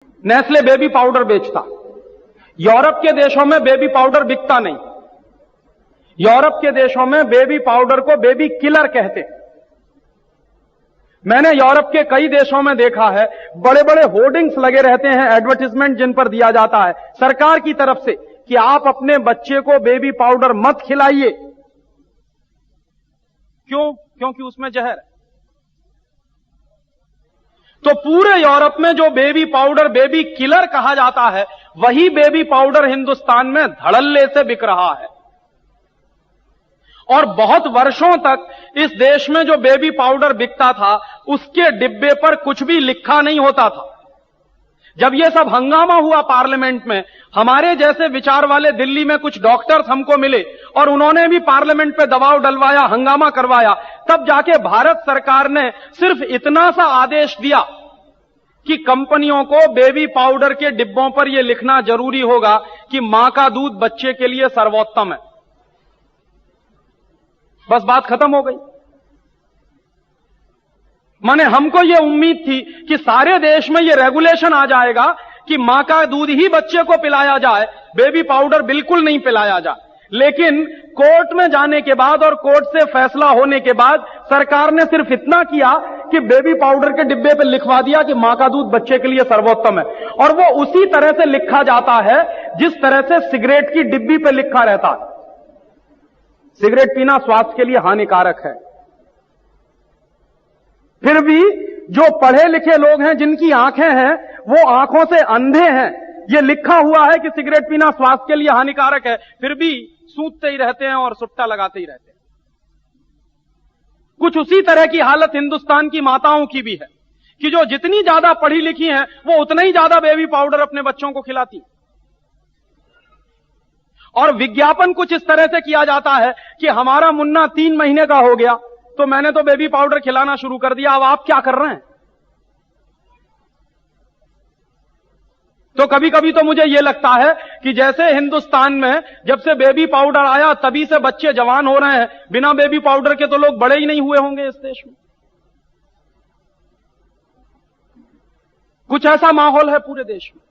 Nestle baby powder बेचता। Europe के देशों में बेबी पाउडर बिकता नहीं। यूरोप के देशों में बेबी पाउडर को बेबी किलर कहते। मैंने यूरोप के कई देशों में देखा है, बड़े बड़े होर्डिंग्स लगे रहते हैं, एडवर्टाइजमेंट जिन पर दिया जाता है सरकार की तरफ से कि आप अपने बच्चे को बेबी पाउडर मत खिलाइए। क्यों? क्योंकि उसमें जहर है। तो पूरे यूरोप में जो बेबी पाउडर बेबी किलर कहा जाता है, वही बेबी पाउडर हिंदुस्तान में धड़ल्ले से बिक रहा है। और बहुत वर्षों तक इस देश में जो बेबी पाउडर बिकता था, उसके डिब्बे पर कुछ भी लिखा नहीं होता था। जब यह सब हंगामा हुआ पार्लियामेंट में, हमारे जैसे विचार वाले दिल्ली में कुछ डॉक्टर्स हमको मिले और उन्होंने भी पार्लियामेंट पे दबाव डलवाया, हंगामा करवाया। तब जाके भारत सरकार ने सिर्फ इतना सा आदेश दिया कि कंपनियों को बेबी पाउडर के डिब्बों पर यह लिखना जरूरी होगा कि मां का दूध बच्चे के लिए सर्वोत्तम है। बस बात खत्म हो गई। माने हमको यह उम्मीद थी कि सारे देश में यह रेगुलेशन आ जाएगा कि मां का दूध ही बच्चे को पिलाया जाए, बेबी पाउडर बिल्कुल नहीं पिलाया जाए। लेकिन कोर्ट में जाने के बाद और कोर्ट से फैसला होने के बाद सरकार ने सिर्फ इतना किया कि बेबी पाउडर के डिब्बे पर लिखवा दिया कि मां का दूध बच्चे के लिए सर्वोत्तम है। और वो उसी तरह से लिखा जाता है जिस तरह से सिगरेट की डिब्बी पर लिखा रहता है। सिगरेट पीना स्वास्थ्य के लिए हानिकारक है। फिर भी जो पढ़े लिखे लोग हैं, जिनकी आंखें हैं, वो आंखों से अंधे हैं। ये लिखा हुआ है कि सिगरेट पीना स्वास्थ्य के लिए हानिकारक है, फिर भी सूंघते ही रहते हैं और सुट्टा लगाते ही रहते हैं। कुछ उसी तरह की हालत हिंदुस्तान की माताओं की भी है कि जो जितनी ज्यादा पढ़ी लिखी हैं, वो उतना ही ज्यादा बेबी पाउडर अपने बच्चों को खिलाती हैं। और विज्ञापन कुछ इस तरह से किया जाता है कि हमारा मुन्ना 3 महीने का हो गया तो मैंने तो बेबी पाउडर खिलाना शुरू कर दिया, अब आप क्या कर रहे हैं? तो कभी कभी तो मुझे यह लगता है कि जैसे हिंदुस्तान में जब से बेबी पाउडर आया तभी से बच्चे जवान हो रहे हैं, बिना बेबी पाउडर के तो लोग बड़े ही नहीं हुए होंगे इस देश में। कुछ ऐसा माहौल है पूरे देश में।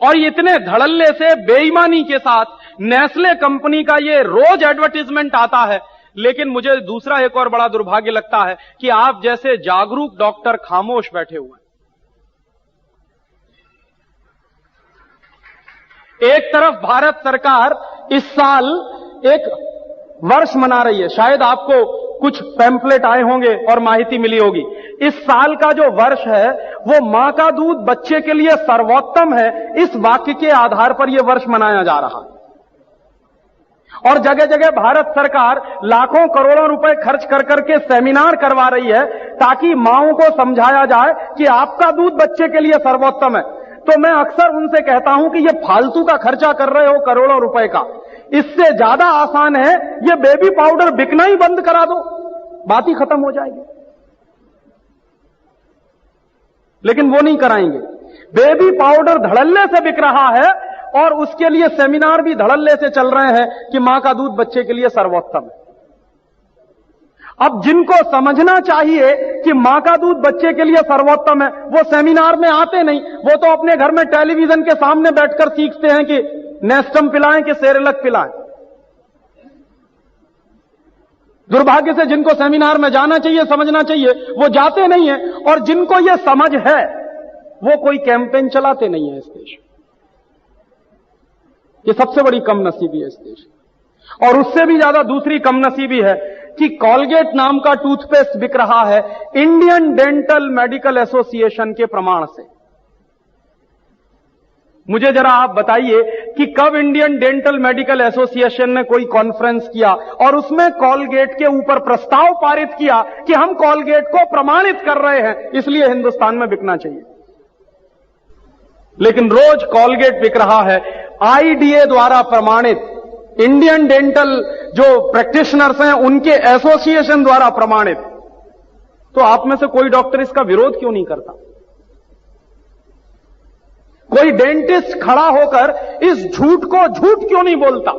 और इतने धड़ल्ले से बेईमानी के साथ नेस्ले कंपनी का ये रोज एडवर्टाइजमेंट आता है। लेकिन मुझे दूसरा एक और बड़ा दुर्भाग्य लगता है कि आप जैसे जागरूक डॉक्टर खामोश बैठे हुए हैं। एक तरफ भारत सरकार इस साल एक वर्ष मना रही है, शायद आपको कुछ पैम्फलेट आए होंगे और माहिती मिली होगी। इस साल का जो वर्ष है वो मां का दूध बच्चे के लिए सर्वोत्तम है, इस वाक्य के आधार पर यह वर्ष मनाया जा रहा है। और जगह जगह भारत सरकार लाखों करोड़ों रुपए खर्च कर करके सेमिनार करवा रही है ताकि मांओं को समझाया जाए कि आपका दूध बच्चे के लिए सर्वोत्तम है। तो मैं अक्सर उनसे कहता हूं कि यह फालतू का खर्चा कर रहे हो करोड़ों रुपए का, इससे ज्यादा आसान है यह बेबी पाउडर बिकना ही बंद करा दो, बात ही खत्म हो जाएगी। लेकिन वो नहीं कराएंगे। बेबी पाउडर धड़ल्ले से बिक रहा है और उसके लिए सेमिनार भी धड़ल्ले से चल रहे हैं कि मां का दूध बच्चे के लिए सर्वोत्तम है। अब जिनको समझना चाहिए कि मां का दूध बच्चे के लिए सर्वोत्तम है, वो सेमिनार में आते नहीं, वो तो अपने घर में टेलीविजन के सामने बैठकर सीखते हैं कि नेस्टम पिलाएं कि सेरेलक पिलाएं। दुर्भाग्य से जिनको सेमिनार में जाना चाहिए, समझना चाहिए, वो जाते नहीं है। और जिनको ये समझ है वो कोई कैंपेन चलाते नहीं है इस देश में। ये सबसे बड़ी कमनसीबी है इस देश में। और उससे भी ज्यादा दूसरी कमनसीबी है कि कॉलगेट नाम का टूथपेस्ट बिक रहा है इंडियन डेंटल मेडिकल एसोसिएशन के प्रमाण से। मुझे जरा आप बताइए कि कब इंडियन डेंटल मेडिकल एसोसिएशन ने कोई कॉन्फ्रेंस किया और उसमें कॉलगेट के ऊपर प्रस्ताव पारित किया कि हम कॉलगेट को प्रमाणित कर रहे हैं, इसलिए हिंदुस्तान में बिकना चाहिए। लेकिन रोज कॉलगेट बिक रहा है आईडीए द्वारा प्रमाणित, इंडियन डेंटल जो प्रैक्टिशनर्स हैं उनके एसोसिएशन द्वारा प्रमाणित। तो आप में से कोई डॉक्टर इसका विरोध क्यों नहीं करता? कोई डेंटिस्ट खड़ा होकर इस झूठ को झूठ क्यों नहीं बोलता?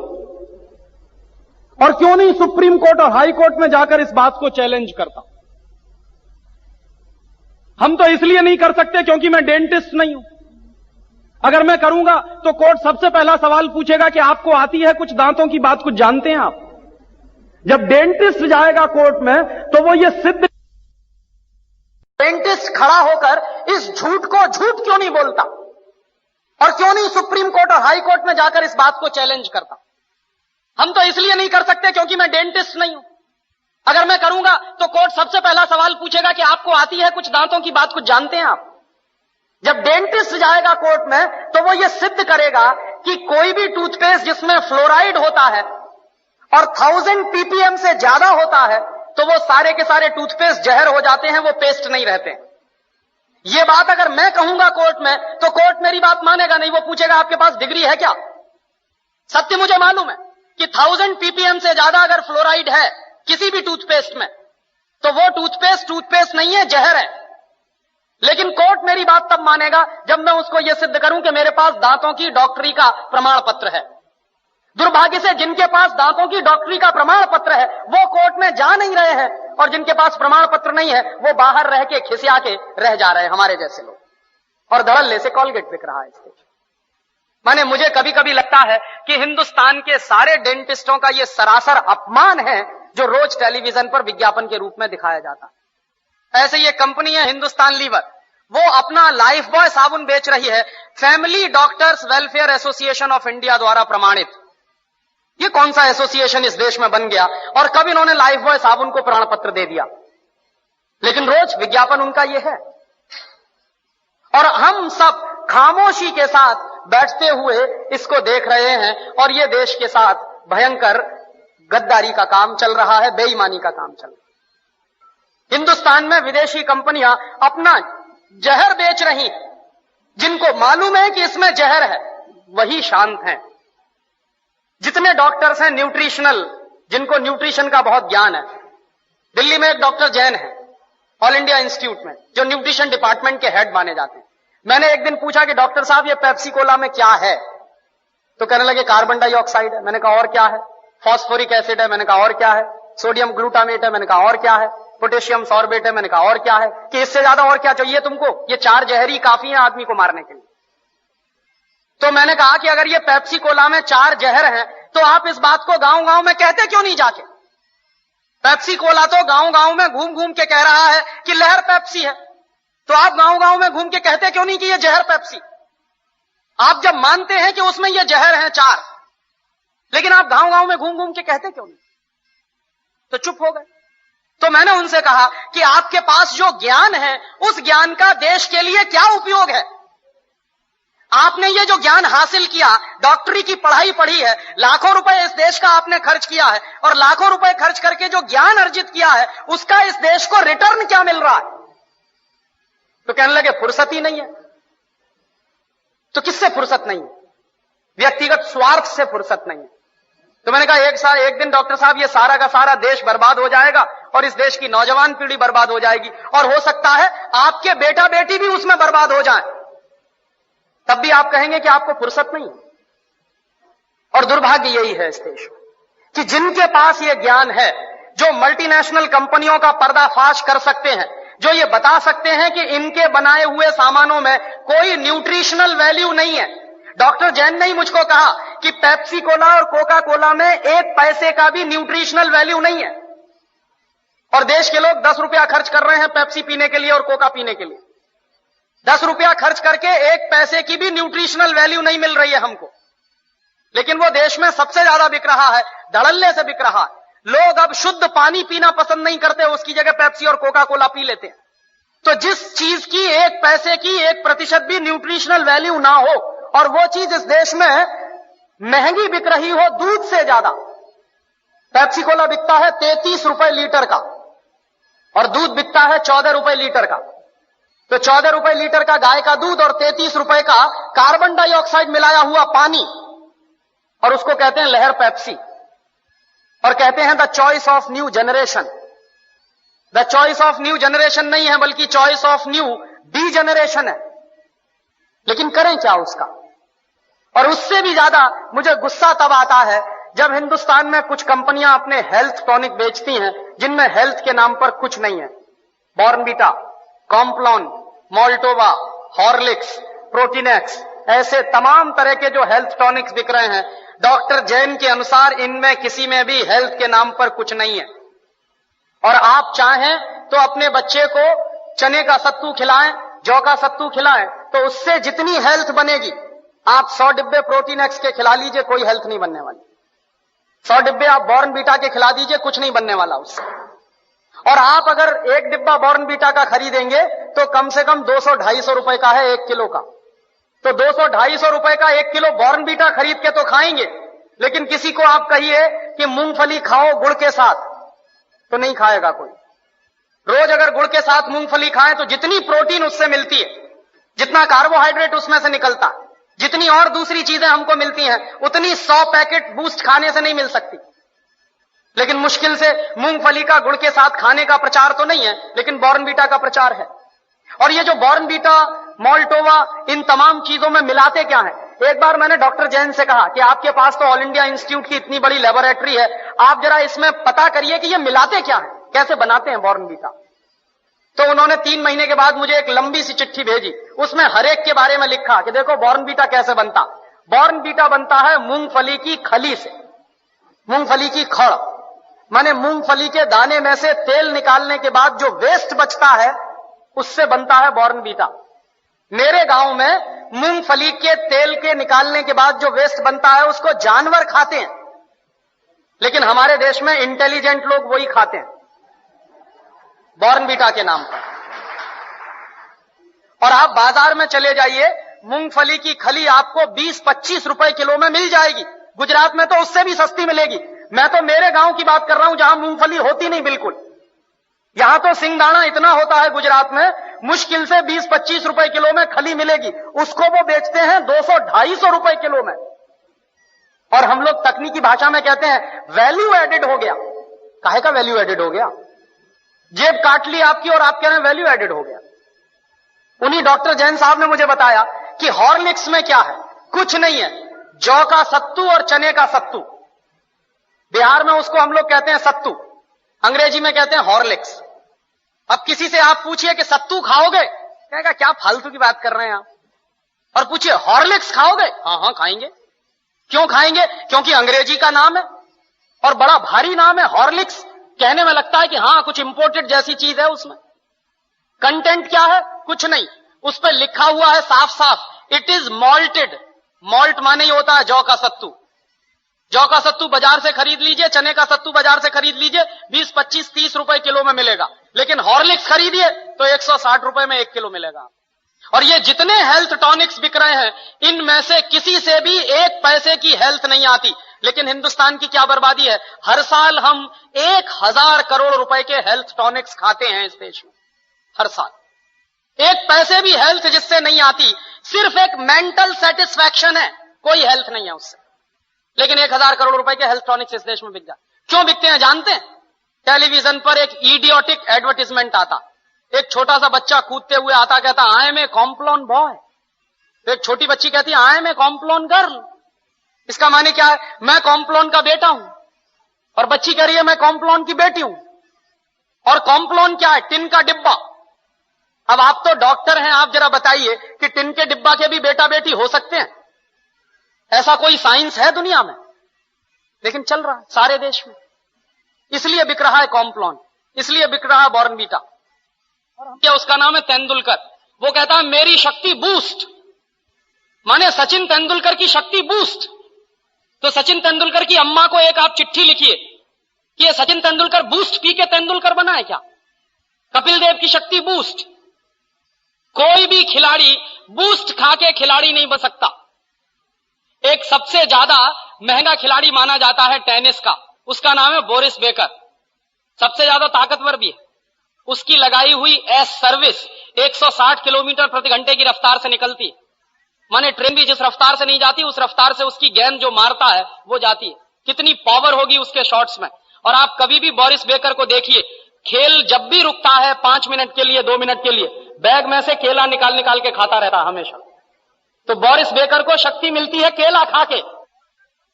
और क्यों नहीं सुप्रीम कोर्ट और हाई कोर्ट में जाकर इस बात को चैलेंज करता? हम तो इसलिए नहीं कर सकते क्योंकि मैं डेंटिस्ट नहीं हूं। अगर मैं करूंगा तो कोर्ट सबसे पहला सवाल पूछेगा कि आपको आती है कुछ दांतों की बात, कुछ जानते हैं आप? जब डेंटिस्ट जाएगा कोर्ट में तो वो ये सिद्ध, डेंटिस्ट खड़ा होकर इस झूठ को झूठ क्यों नहीं बोलता और क्यों नहीं सुप्रीम कोर्ट और हाई कोर्ट में जाकर इस बात को चैलेंज करता? हम तो इसलिए नहीं कर सकते क्योंकि मैं डेंटिस्ट नहीं हूं। अगर मैं करूंगा तो कोर्ट सबसे पहला सवाल पूछेगा कि आपको आती है कुछ दांतों की बात, कुछ जानते हैं आप? जब डेंटिस्ट जाएगा कोर्ट में तो वो ये सिद्ध करेगा कि कोई भी टूथपेस्ट जिसमें फ्लोराइड होता है और 1000 ppm से ज्यादा होता है तो वो सारे के सारे टूथपेस्ट जहर हो जाते हैं, वो पेस्ट नहीं रहते। ये बात अगर मैं कहूंगा कोर्ट में तो कोर्ट मेरी बात मानेगा नहीं, वो पूछेगा आपके पास डिग्री है क्या? सत्य मुझे मालूम है कि 1000 ppm से ज्यादा अगर फ्लोराइड है किसी भी टूथपेस्ट में तो वो टूथपेस्ट नहीं है, जहर है। लेकिन कोर्ट मेरी बात तब मानेगा जब मैं उसको यह सिद्ध करूं कि मेरे पास दांतों की डॉक्टरी का प्रमाण पत्र है। दुर्भाग्य से जिनके पास दांतों की डॉक्टरी का प्रमाण पत्र है वो कोर्ट में जा नहीं रहे हैं, और जिनके पास प्रमाण पत्र नहीं है वो बाहर रह के खिसिया के रह जा रहे हैं, हमारे जैसे लोग। और धड़ल्ले से कॉलगेट बिक रहा है इसके। माने मुझे कभी कभी लगता है कि हिंदुस्तान के सारे डेंटिस्टों का यह सरासर अपमान है जो रोज टेलीविजन पर विज्ञापन के रूप में दिखाया जाता है। ऐसे ये कंपनी है हिंदुस्तान लीवर, वो अपना लाइफ बॉय साबुन बेच रही है family doctors welfare association of India द्वारा प्रमाणित। ये कौन सा एसोसिएशन इस देश में बन गया और कब इन्होंने लाइफ बॉय साबुन को प्रमाण पत्र दे दिया? लेकिन रोज विज्ञापन उनका ये है, और हम सब खामोशी के साथ बैठते हुए इसको देख रहे हैं, और ये देश के साथ भयंकर गद्दारी का काम चल रहा है, बेईमानी का काम चल रहा है। हिंदुस्तान में विदेशी कंपनियां अपना जहर बेच रही हैं, जिनको मालूम है कि इसमें जहर है वही शांत हैं। जितने डॉक्टर्स हैं न्यूट्रिशनल, जिनको न्यूट्रिशन का बहुत ज्ञान है, दिल्ली में एक डॉक्टर जैन है ऑल इंडिया इंस्टीट्यूट में, जो न्यूट्रिशन डिपार्टमेंट के हेड माने जाते हैं। मैंने एक दिन पूछा कि डॉक्टर साहब ये पेप्सी कोला में क्या है, तो कहने लगे कार्बन डाइऑक्साइड है। मैंने कहा और क्या है? फॉस्फोरिक एसिड है। मैंने कहा और क्या है? सोडियम ग्लूटामेट है। मैंने कहा और क्या है? पोटेशियम सॉर्बेट है। मैंने कहा और क्या है? कि इससे ज्यादा और क्या चाहिए तुमको? ये 4 जहर ही काफी है आदमी को मारने के लिए। तो मैंने कहा कि अगर ये पेप्सी कोला में 4 जहर हैं तो आप इस बात को गांव गांव में कहते क्यों नहीं जाके? पेप्सी कोला तो गांव गांव में घूम घूम के कह रहा है कि लहर पेप्सी है, तो आप गांव गांव में घूम के कहते क्यों नहीं कि ये जहर पेप्सी? आप जब मानते हैं कि उसमें ये जहर हैं 4, लेकिन आप गांव गांव में घूम घूम के कहते क्यों नहीं? तो चुप हो गए। तो मैंने उनसे कहा कि आपके पास जो ज्ञान है उस ज्ञान का देश के लिए क्या उपयोग है? आपने ये जो ज्ञान हासिल किया, डॉक्टरी की पढ़ाई पढ़ी है, लाखों रुपए इस देश का आपने खर्च किया है, और लाखों रुपए खर्च करके जो ज्ञान अर्जित किया है उसका इस देश को रिटर्न क्या मिल रहा है? तो कहने लगे फुर्सत ही नहीं है। तो किससे फुर्सत नहीं है? व्यक्तिगत स्वार्थ से फुर्सत नहीं है। तो मैंने कहा एक दिन डॉक्टर साहब ये सारा का सारा देश बर्बाद हो जाएगा और इस देश की नौजवान पीढ़ी बर्बाद हो जाएगी, और हो सकता है आपके बेटा बेटी भी उसमें बर्बाद हो जाए, तब भी आप कहेंगे कि आपको फुर्सत नहीं। और दुर्भाग्य यही है इस देश में कि जिनके पास ये ज्ञान है, जो मल्टीनेशनल कंपनियों का पर्दाफाश कर सकते हैं, जो ये बता सकते हैं कि इनके बनाए हुए सामानों में कोई न्यूट्रिशनल वैल्यू नहीं है। डॉक्टर जैन ने ही मुझको कहा कि पेप्सी कोला और कोका कोला में 1 पैसे का भी न्यूट्रिशनल वैल्यू नहीं है, और देश के लोग 10 रुपया खर्च कर रहे हैं पेप्सी पीने के लिए और कोका पीने के लिए। 10 रुपया खर्च करके 1 पैसे की भी न्यूट्रिशनल वैल्यू नहीं मिल रही है हमको, लेकिन वो देश में सबसे ज्यादा बिक रहा है, धड़ल्ले से बिक रहा है। लोग अब शुद्ध पानी पीना पसंद नहीं करते, उसकी जगह पेप्सी और कोका कोला पी लेते हैं। तो जिस चीज की 1 पैसे की 1% भी न्यूट्रिशनल वैल्यू ना हो, और वो चीज इस देश में महंगी बिक रही हो दूध से ज्यादा। पेप्सी कोला बिकता है 33 रुपए लीटर का और दूध बिकता है 14 रुपए लीटर का। तो 14 रुपए लीटर का गाय का दूध और 33 रुपए का कार्बन डाइऑक्साइड मिलाया हुआ पानी, और उसको कहते हैं लहर पेप्सी, और कहते हैं the choice of new generation. The choice of new generation नहीं है, बल्कि choice of new D generation है। लेकिन करें क्या उसका? और उससे भी ज्यादा मुझे गुस्सा तब आता है जब हिंदुस्तान में कुछ कंपनियां अपने हेल्थ टॉनिक बेचती हैं जिनमें हेल्थ के नाम पर कुछ नहीं है। Bournvita, Complan, Maltova, Horlicks, Protinex, ऐसे तमाम तरह के जो हेल्थ टॉनिक्स बिक रहे हैं, डॉक्टर जैन के अनुसार इनमें किसी में भी हेल्थ के नाम पर कुछ नहीं है। और आप चाहें तो अपने बच्चे को चने का सत्तू खिलाएं, जौ का सत्तू खिलाएं, तो उससे जितनी हेल्थ बनेगी, आप 100 डिब्बे प्रोटीनेक्स के खिला लीजिए, कोई हेल्थ नहीं बनने वाली। 100 डिब्बे आप बॉर्नवीटा के खिला दीजिए, कुछ नहीं बनने वाला उससे। और आप अगर एक डिब्बा बॉर्नवीटा का खरीदेंगे तो कम से कम 200-250 रुपए का है 1 किलो का। तो 200-250 रुपए का 1 किलो बॉर्नवीटा खरीद के तो खाएंगे, लेकिन किसी को आप कहिए कि मूंगफली खाओ गुड़ के साथ, तो नहीं खाएगा कोई। रोज अगर गुड़ के साथ मूंगफली खाएं तो जितनी प्रोटीन उससे मिलती है, जितना कार्बोहाइड्रेट उसमें से निकलता है, जितनी और दूसरी चीजें हमको मिलती हैं, उतनी 100 पैकेट बूस्ट खाने से नहीं मिल सकती। लेकिन मुश्किल से मूंगफली का गुड़ के साथ खाने का प्रचार तो नहीं है, लेकिन बॉर्नवीटा का प्रचार है। और ये जो बॉर्नवीटा, मॉल्टोवा, इन तमाम चीजों में मिलाते क्या है? एक बार मैंने डॉक्टर जैन से कहा कि आपके पास तो ऑल इंडिया इंस्टीट्यूट की इतनी बड़ी लेबोरेटरी है, आप जरा इसमें पता करिए कि ये मिलाते क्या है, कैसे बनाते हैं बॉर्नवीटा। तो उन्होंने 3 महीने के बाद मुझे एक लंबी सी चिट्ठी भेजी, उसमें हर एक के बारे में लिखा कि देखो बॉर्नवीटा कैसे बनता। बॉर्नवीटा बनता है मूंगफली की खली से, मूंगफली की खड़, माने मूंगफली के दाने में से तेल निकालने के बाद जो वेस्ट बचता है, उससे बनता है बॉर्नवीटा। मेरे गांव में मूंगफली के तेल के निकालने के बाद जो वेस्ट बनता है उसको जानवर खाते हैं, लेकिन हमारे देश में इंटेलिजेंट लोग वही खाते हैं बॉर्नवीटा के नाम पर। और आप बाजार में चले जाइए, मूंगफली की खली आपको 20-25 रुपए किलो में मिल जाएगी। गुजरात में तो उससे भी सस्ती मिलेगी। मैं तो मेरे गांव की बात कर रहा हूं जहां मूंगफली होती नहीं बिल्कुल। यहां तो सिंगदाना इतना होता है गुजरात में, मुश्किल से 20-25 रुपए किलो में खली मिलेगी, उसको वो बेचते हैं 200-250 रुपए किलो में। और हम लोग तकनीकी भाषा में कहते हैं वैल्यू एडेड हो गया। काहे का वैल्यू एडेड हो गया? जेब काट ली आपकी और आप कह रहे हैं वैल्यू एडेड हो गया। उन्हीं डॉक्टर जैन साहब ने मुझे बताया कि हॉर्लिक्स में क्या है, कुछ नहीं है, जौ का सत्तू और चने का सत्तू। बिहार में उसको हम लोग कहते हैं सत्तू, अंग्रेजी में कहते हैं हॉर्लिक्स। अब किसी से आप पूछिए कि सत्तू खाओगे, कहेगा क्या फालतू की बात कर रहे हैं आप। और पूछिए हॉर्लिक्स खाओगे, हाँ खाएंगे। क्यों खाएंगे? क्योंकि अंग्रेजी का नाम है और बड़ा भारी नाम है हॉर्लिक्स। कहने में लगता है कि हाँ कुछ इंपोर्टेड जैसी चीज है। उसमें कंटेंट क्या है? कुछ नहीं। उस पर लिखा हुआ है साफ साफ, इट इज मॉल्टेड। मॉल्ट माने ही होता है जौ का सत्तू। जौ का सत्तू बाजार से खरीद लीजिए, चने का सत्तू बाजार से खरीद लीजिए, 20-25-30 रुपए किलो में मिलेगा। लेकिन हॉर्लिक्स खरीदिए तो 160 रुपए में 1 किलो मिलेगा। और ये जितने हेल्थ टॉनिक्स बिक रहे हैं, इनमें से किसी से भी 1 पैसे की हेल्थ नहीं आती। लेकिन हिंदुस्तान की क्या बर्बादी है, हर साल हम 1000 करोड़ रुपए के हेल्थ टॉनिक्स खाते हैं इस देश में। हर साल 1 पैसे भी हेल्थ जिससे नहीं आती, सिर्फ एक मेंटल सेटिस्फैक्शन है, कोई हेल्थ नहीं है उससे। लेकिन 1000 करोड़ रुपए के हेल्थ टॉनिक्स इस देश में बिक जाते। क्यों बिकते हैं जानते हैं? टेलीविजन पर एक इडियोटिक एडवर्टाइजमेंट आता, एक छोटा सा बच्चा कूदते हुए आता, कहता I am a Complan boy. तो एक छोटी बच्ची कहती है I am a Complan girl. इसका माने क्या है? मैं कॉम्प्लोन का बेटा हूं। और बच्ची कह रही है मैं कॉम्प्लोन की बेटी हूं। और कॉम्प्लोन क्या है? टिन का डिब्बा। अब आप तो डॉक्टर हैं, आप जरा बताइए कि टिन के डिब्बा के भी बेटा बेटी हो सकते हैं? ऐसा कोई साइंस है दुनिया में? लेकिन चल रहा है सारे देश में। इसलिए बिक रहा है कॉम्प्लोन, इसलिए बिक रहा है बॉर्नवीटा। और क्या उसका नाम है तेंदुलकर। वो कहता है मेरी शक्ति बूस्ट, माने सचिन तेंदुलकर की शक्ति बूस्ट। तो सचिन तेंदुलकर की अम्मा को एक आप चिट्ठी लिखिए कि ये सचिन तेंदुलकर बूस्ट पी के तेंदुलकर बना है क्या? कपिल देव की शक्ति बूस्ट। कोई भी खिलाड़ी बूस्ट खा के खिलाड़ी नहीं बन सकता। एक सबसे ज्यादा महंगा खिलाड़ी माना जाता है टेनिस का, उसका नाम है बोरिस बेकर। सबसे ज्यादा ताकतवर भी है। उसकी लगाई हुई एस सर्विस 160 किलोमीटर प्रति घंटे की रफ्तार से निकलती है। माने ट्रेन भी जिस रफ्तार से नहीं जाती, उस रफ्तार से उसकी गेंद जो मारता है वो जाती है। कितनी पावर होगी उसके शॉट्स में। और आप कभी भी बोरिस बेकर को देखिए, खेल जब भी रुकता है 5 मिनट के लिए, 2 मिनट के लिए, बैग में से केला निकाल निकाल के खाता रहता है हमेशा। तो बोरिस बेकर को शक्ति मिलती है केला खा के।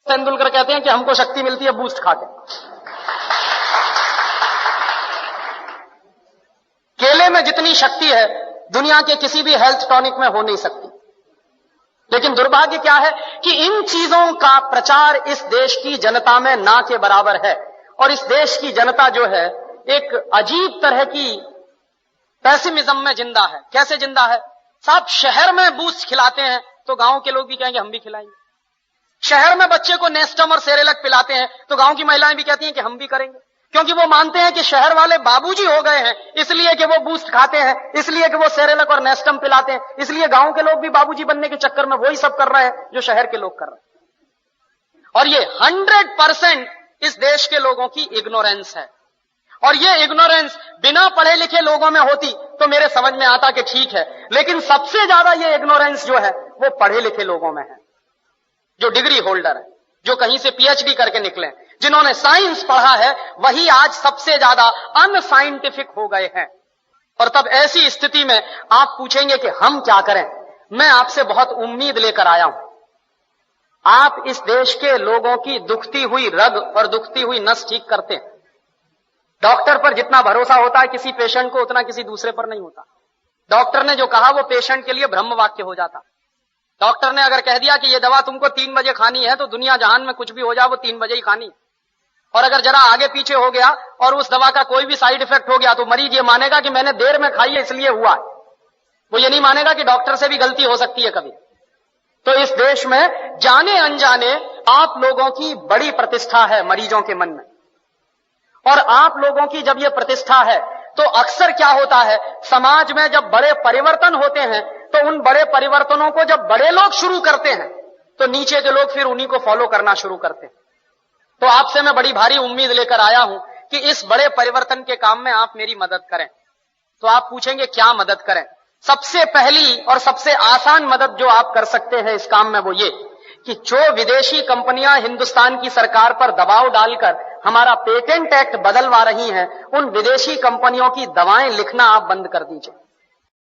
तेंदुलकर कहते हैं कि हमको शक्ति मिलती है बूस्ट खा के। केले में जितनी शक्ति है दुनिया के किसी भी हेल्थ टॉनिक में हो नहीं सकती। लेकिन दुर्भाग्य क्या है कि इन चीजों का प्रचार इस देश की जनता में ना के बराबर है। और इस देश की जनता जो है एक अजीब तरह की पैसिमिज्म में जिंदा है। कैसे जिंदा है साहब? शहर में बूस्ट खिलाते हैं तो गांव के लोग भी कहेंगे हम भी खिलाएंगे। शहर में बच्चे को नेस्टम और सेरेलक पिलाते हैं तो गांव की महिलाएं भी कहती हैं कि हम भी करेंगे, क्योंकि वो मानते हैं कि शहर वाले बाबूजी हो गए हैं, इसलिए कि वो बूस्ट खाते हैं, इसलिए कि वो सेरेलक और नेस्टम पिलाते हैं, इसलिए गांव के लोग भी बाबूजी बनने के चक्कर में वही सब कर रहे हैं जो शहर के लोग कर रहे हैं। और ये 100% इस देश के लोगों की इग्नोरेंस है। और ये इग्नोरेंस बिना पढ़े लिखे लोगों में होती तो मेरे समझ में आता कि ठीक है, लेकिन सबसे ज्यादा ये इग्नोरेंस जो है वो पढ़े लिखे लोगों में है, जो डिग्री होल्डर है, जो कहीं से पीएचडी करके निकले, जिन्होंने साइंस पढ़ा है, वही आज सबसे ज्यादा अनसाइंटिफिक हो गए हैं। और तब ऐसी स्थिति में आप पूछेंगे कि हम क्या करें। मैं आपसे बहुत उम्मीद लेकर आया हूं। आप इस देश के लोगों की दुखती हुई रग और दुखती हुई नस ठीक करते हैं। डॉक्टर पर जितना भरोसा होता है किसी पेशेंट को, उतना किसी दूसरे पर नहीं होता। डॉक्टर ने जो कहा वो पेशेंट के लिए ब्रह्म वाक्य हो जाता। डॉक्टर ने अगर कह दिया कि ये दवा तुमको 3 बजे खानी है तो दुनिया जहान में कुछ भी हो जाए वो 3 बजे ही खानी। और अगर जरा आगे पीछे हो गया और उस दवा का कोई भी साइड इफेक्ट हो गया तो मरीज ये मानेगा कि मैंने देर में खाई है इसलिए हुआ। वो ये नहीं मानेगा कि डॉक्टर से भी गलती हो सकती है कभी। तो इस देश में जाने अनजाने आप लोगों की बड़ी प्रतिष्ठा है मरीजों के मन में। और आप लोगों की जब ये प्रतिष्ठा है तो अक्सर क्या होता है, समाज में जब बड़े परिवर्तन होते हैं तो उन बड़े परिवर्तनों को जब बड़े लोग शुरू करते हैं तो नीचे के लोग फिर उन्हीं को फॉलो करना शुरू करते हैं। तो आपसे मैं बड़ी भारी उम्मीद लेकर आया हूं कि इस बड़े परिवर्तन के काम में आप मेरी मदद करें। तो आप पूछेंगे क्या मदद करें? सबसे पहली और सबसे आसान मदद जो आप कर सकते हैं इस काम में वो ये कि जो विदेशी कंपनियां हिंदुस्तान की सरकार पर दबाव डालकर हमारा पेटेंट एक्ट बदलवा रही हैं, उन विदेशी कंपनियों की दवाएं लिखना आप बंद कर दीजिए।